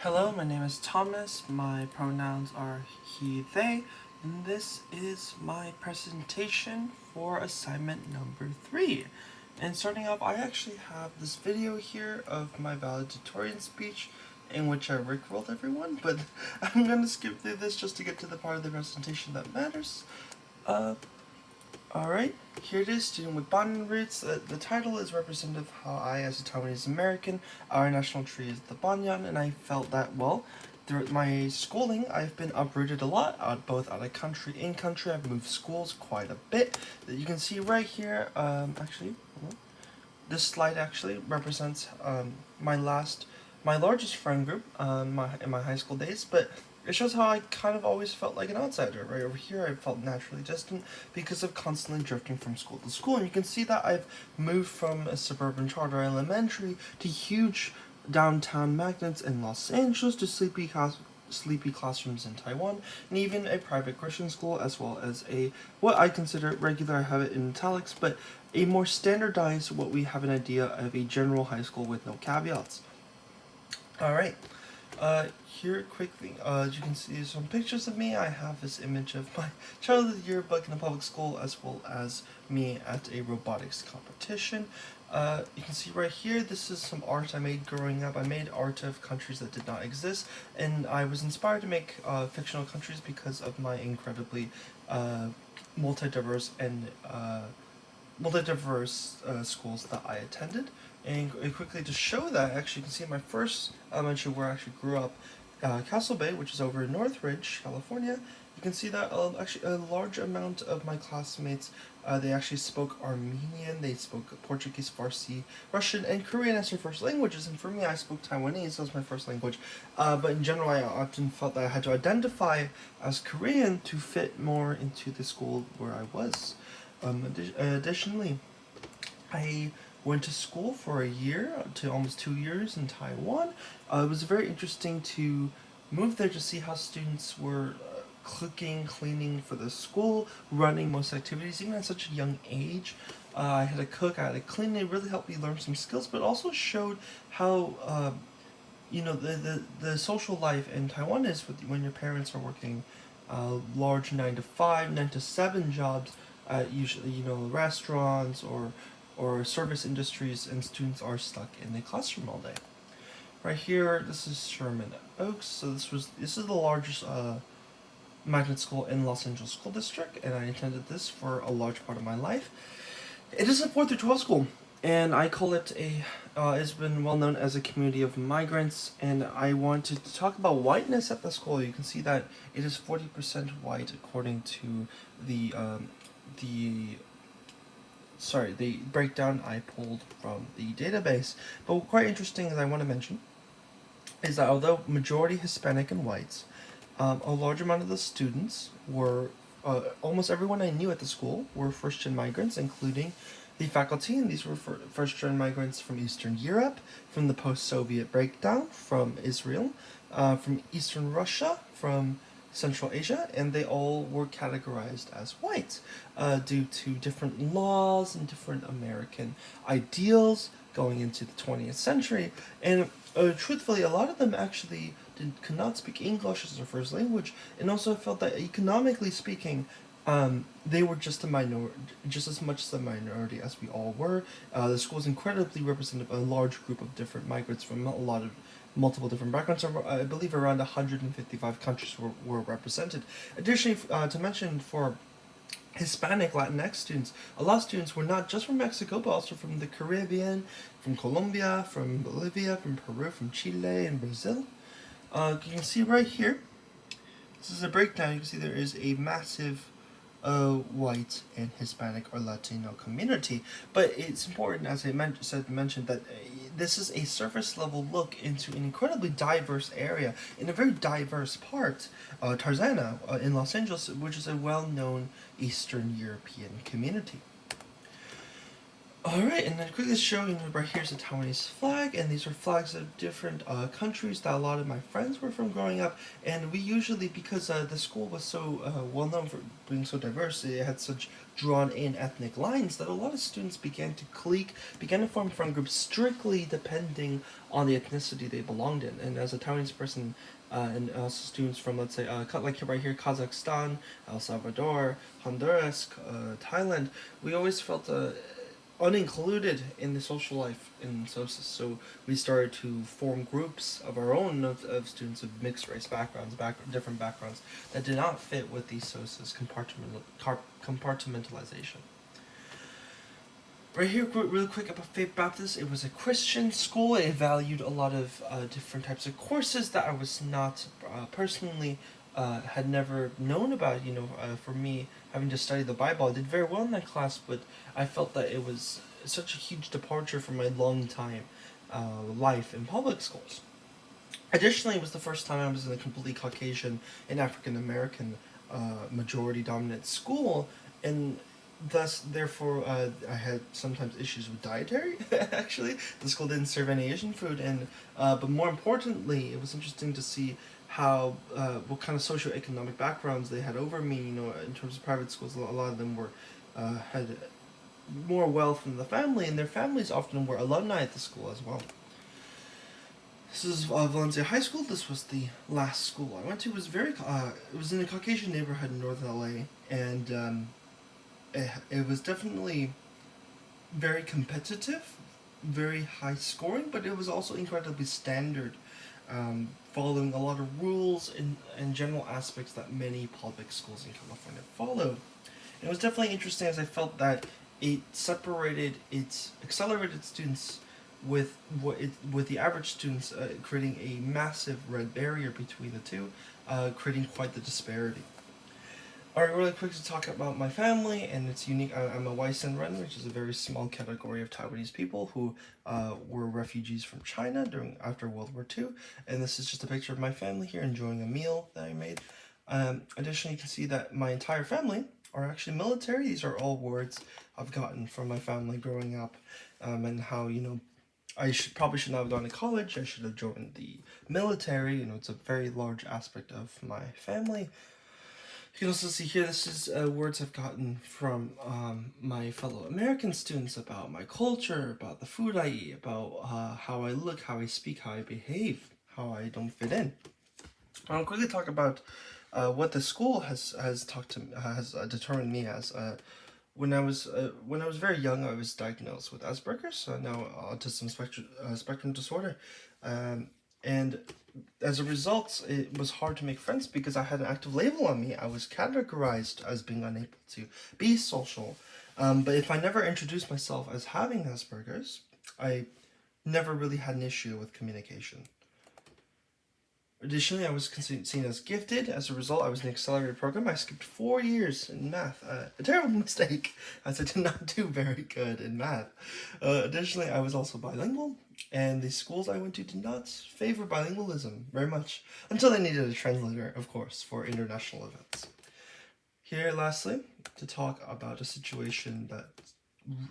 Hello, my name is Thomas. My pronouns are he, they, and this is my presentation for assignment number 3. And starting off, I actually have this video here of my valedictorian speech in which I rickrolled everyone, but I'm going to skip through this just to get to the part of the presentation that matters. Alright, here it is, student with Banyan roots. The title is representative of how I, as a Taiwanese American, our national tree is the Banyan, and I felt that, well, throughout my schooling, I've been uprooted a lot, both out of country, in country. I've moved schools quite a bit. That you can see right here, this slide actually represents my largest friend group in my high school days, but it shows how I kind of always felt like an outsider. Right over here, I felt naturally distant because of constantly drifting from school to school. And you can see that I've moved from a suburban charter elementary to huge downtown magnets in Los Angeles to sleepy classrooms in Taiwan, and even a private Christian school, as well as a what I consider regular, I have it in italics, but a more standardized, what we have an idea of a general high school with no caveats. Alright, here quickly, as you can see some pictures of me. I have this image of my childhood yearbook in a public school, as well as me at a robotics competition. You can see right here, this is some art I made growing up. I made art of countries that did not exist, and I was inspired to make fictional countries because of my incredibly multi-diverse and schools that I attended. And quickly to show that, actually, you can see my first elementary where I actually grew up, Castle Bay, which is over in Northridge, California. You can see that actually a large amount of my classmates, they actually spoke Armenian, they spoke Portuguese, Farsi, Russian, and Korean as their first languages. And for me, I spoke Taiwanese, that was my first language. But in general, I often felt that I had to identify as Korean to fit more into the school where I was. Additionally, I went to school for a year to almost 2 years in Taiwan. It was very interesting to move there to see how students were cooking, cleaning for the school, running most activities, even at such a young age. I had to cook, I had to clean. It really helped me learn some skills, but also showed how the social life in Taiwan is with when your parents are working large 9 to 5, 9 to 7 jobs, usually restaurants or service industries, and students are stuck in the classroom all day. Right here, this is Sherman Oaks. So this is the largest magnet school in Los Angeles School District, and I attended this for a large part of my life. It is a 4 through 12 school, and I call it it's been well known as a community of migrants, and I wanted to talk about whiteness at the school. You can see that it is 40% white according to the breakdown I pulled from the database. But quite interesting, as I want to mention, is that although majority Hispanic and whites, a large amount of the students were, almost everyone I knew at the school were first-gen migrants, including the faculty, and these were first-gen migrants from Eastern Europe, from the post-Soviet breakdown, from Israel, from Eastern Russia, from Central Asia, and they all were categorized as white due to different laws and different American ideals going into the 20th century. And truthfully, a lot of them actually could not speak English as their first language, and also felt that economically speaking, they were just a minority, just as much as a minority as we all were. The school is incredibly representative of a large group of different migrants from a lot of multiple different backgrounds. I believe around 155 countries were represented. Additionally, to mention, for Hispanic Latinx students, a lot of students were not just from Mexico, but also from the Caribbean, from Colombia, from Bolivia, from Peru, from Chile, and Brazil. You can see right here, this is a breakdown. You can see there is a massive white and Hispanic or Latino community. But it's important, as I mentioned, that this is a surface level look into an incredibly diverse area in a very diverse part, Tarzana in Los Angeles, which is a well-known Eastern European community. All right, and then quickly show right here's the Taiwanese flag, and these are flags of different countries that a lot of my friends were from growing up. And we usually, because the school was so well known for being so diverse, it had such drawn-in ethnic lines that a lot of students began to clique, began to form friend groups strictly depending on the ethnicity they belonged in. And as a Taiwanese person, and also students from, let's say, like right here, Kazakhstan, El Salvador, Honduras, Thailand, we always felt unincluded in the social life in SOSIS. So we started to form groups of our own of students of mixed race backgrounds, different backgrounds that did not fit with the SOSIS compartmentalization. Right here, really quick about Faith Baptist. It was a Christian school. It valued a lot of different types of courses that I was not personally had never known about. For me, having to study the Bible, I did very well in that class, but I felt that it was such a huge departure from my long time life in public schools. Additionally, it was the first time I was in a completely Caucasian and African American majority dominant school, and thus, therefore, I had sometimes issues with dietary. Actually, the school didn't serve any Asian food, and but more importantly, it was interesting to see how what kind of socioeconomic backgrounds they had over me. In terms of private schools, a lot of them were had more wealth in the family, and their families often were alumni at the school as well. This is Valencia High School. This was the last school I went to. It was it was in a Caucasian neighborhood in northern LA, and it was definitely very competitive, very high scoring, but it was also incredibly standard, following a lot of rules and general aspects that many public schools in California follow. It was definitely interesting as I felt that it accelerated students with the average students, creating a massive red barrier between the two, creating quite the disparity. Alright, really quick to talk about my family and its unique. I'm a Waisan Ren, which is a very small category of Taiwanese people who were refugees from China after World War II. And this is just a picture of my family here enjoying a meal that I made. Additionally, you can see that my entire family are actually military. These are all words I've gotten from my family growing up, and how I probably should not have gone to college. I should have joined the military. It's a very large aspect of my family. You can also see here, this is words I've gotten from my fellow American students about my culture, about the food I eat, about how I look, how I speak, how I behave, how I don't fit in. I'll quickly talk about what the school has determined me as. When I was very young, I was diagnosed with Asperger's, so now autism spectrum disorder, and as a result, it was hard to make friends because I had an active label on me. I was categorized as being unable to be social. But if I never introduced myself as having Asperger's, I never really had an issue with communication. Additionally, I was seen as gifted. As a result, I was in an accelerated program. I skipped 4 years in math. A terrible mistake, as I did not do very good in math. Additionally, I was also bilingual, and the schools I went to did not favor bilingualism very much, until they needed a translator, of course, for international events. Here, lastly, to talk about a situation that,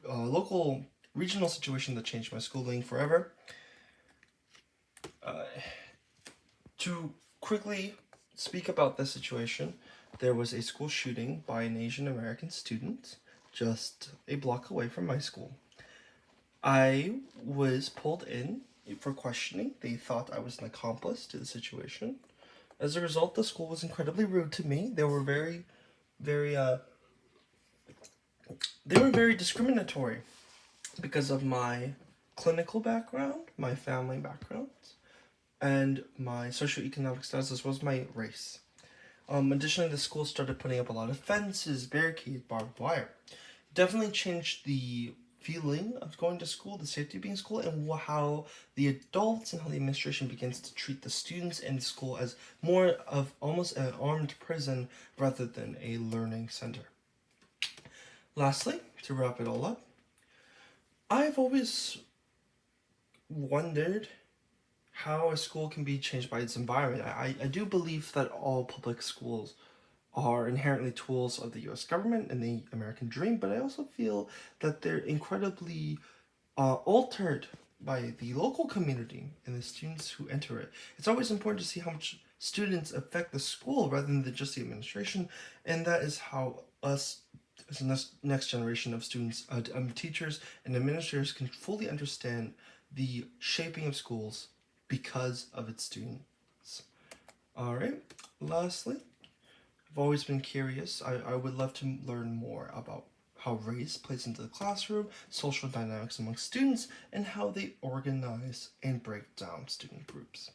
local, regional situation that changed my schooling forever. To quickly speak about this situation, there was a school shooting by an Asian American student just a block away from my school. I was pulled in for questioning. They thought I was an accomplice to the situation. As a result, the school was incredibly rude to me. They were very, they were very discriminatory because of my clinical background, my family background, and my socioeconomic status as well as my race. Additionally, the school started putting up a lot of fences, barricades, barbed wire. Definitely changed the feeling of going to school, the safety of being in school, and how the adults and how the administration begins to treat the students in the school as more of almost an armed prison rather than a learning center. Lastly, to wrap it all up, I've always wondered how a school can be changed by its environment. I do believe that all public schools are inherently tools of the US government and the American dream, but I also feel that they're incredibly altered by the local community and the students who enter it. It's always important to see how much students affect the school rather than just the administration, and that is how us as the next generation of students, teachers, and administrators can fully understand the shaping of schools because of its students. All right. Lastly, I've always been curious. I would love to learn more about how race plays into the classroom, social dynamics among students, and how they organize and break down student groups.